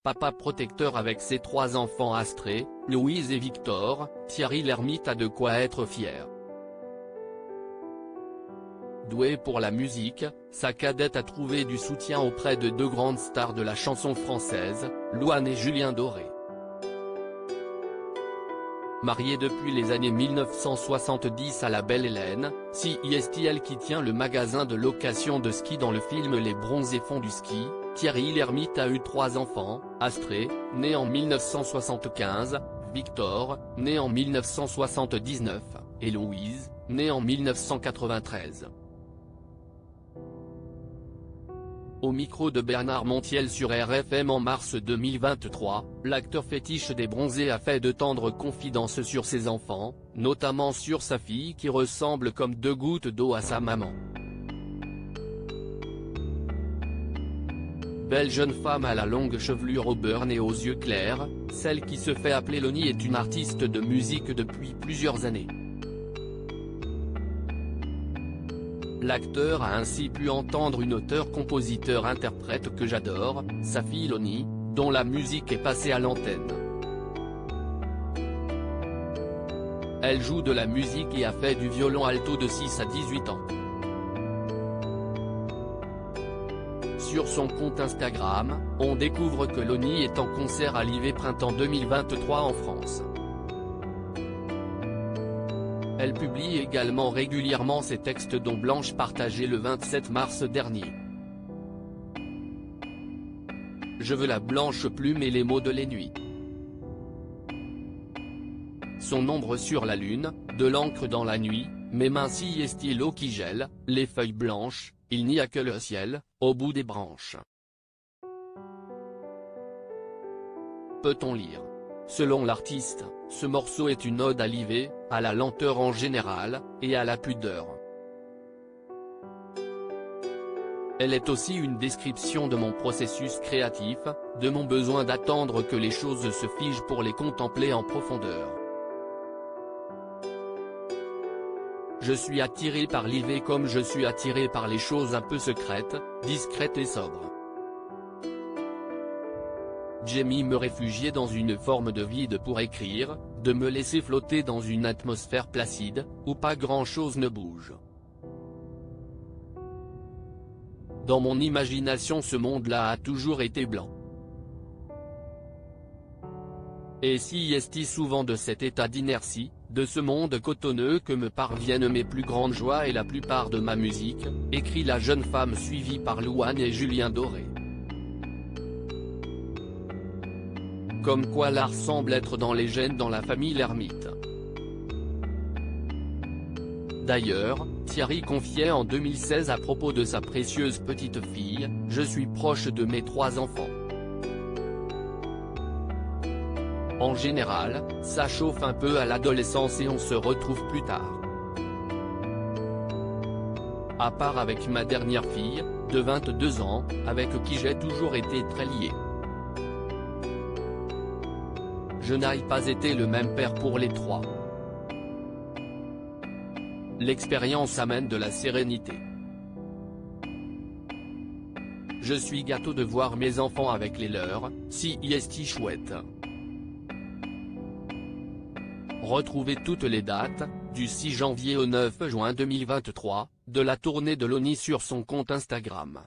Papa protecteur avec ses 3 enfants Astrée, Louise et Victor, Thierry Lhermitte a de quoi être fier. Doué pour la musique, sa cadette a trouvé du soutien auprès de 2 grandes stars de la chanson française, Louane et Julien Doré. Mariée depuis les années 1970 à la belle Hélène, CISTL qui tient le magasin de location de ski dans le film Les Bronzés font du ski, Thierry Lhermitte a eu 3 enfants, Astrée, née en 1975, Victor, né en 1979, et Louise, née en 1993. Au micro de Bernard Montiel sur RFM en mars 2023, l'acteur fétiche des bronzés a fait de tendres confidences sur ses enfants, notamment sur sa fille qui ressemble comme 2 gouttes d'eau à sa maman. Belle jeune femme à la longue chevelure au burn et aux yeux clairs, celle qui se fait appeler Loni est une artiste de musique depuis plusieurs années. L'acteur a ainsi pu entendre une auteure-compositeur-interprète que j'adore, sa fille Loni, dont la musique est passée à l'antenne. Elle joue de la musique et a fait du violon alto de 6 à 18 ans. Sur son compte Instagram, on découvre que Loni est en concert à l'IV Printemps 2023 en France. Elle publie également régulièrement ses textes dont Blanche partagé le 27 mars dernier. Je veux la blanche plume et les mots de les nuits. Son ombre sur la lune, de l'encre dans la nuit, mes mains si stylo qui gèlent, les feuilles blanches, il n'y a que le ciel, au bout des branches. Peut-on lire? Selon l'artiste, ce morceau est une ode à l'IV, à la lenteur en général, et à la pudeur. Elle est aussi une description de mon processus créatif, de mon besoin d'attendre que les choses se figent pour les contempler en profondeur. Je suis attiré par l'IV comme je suis attiré par les choses un peu secrètes, discrètes et sobres. J'aime me réfugier dans une forme de vide pour écrire, de me laisser flotter dans une atmosphère placide, où pas grand-chose ne bouge. Dans mon imagination ce monde-là a toujours été blanc. Et si est souvent de cet état d'inertie, de ce monde cotonneux que me parviennent mes plus grandes joies et la plupart de ma musique, écrit la jeune femme suivie par Louane et Julien Doré. Comme quoi l'art semble être dans les gènes dans la famille Lhermitte. D'ailleurs, Thierry confiait en 2016 à propos de sa précieuse petite fille, « Je suis proche de mes 3 enfants. En général, ça chauffe un peu à l'adolescence et on se retrouve plus tard. À part avec ma dernière fille, de 22 ans, avec qui j'ai toujours été très lié. Je n'ai pas été le même père pour les 3. L'expérience amène de la sérénité. Je suis gâteau de voir mes enfants avec les leurs, si est chouette. Retrouvez toutes les dates, du 6 janvier au 9 juin 2023, de la tournée de Loni sur son compte Instagram.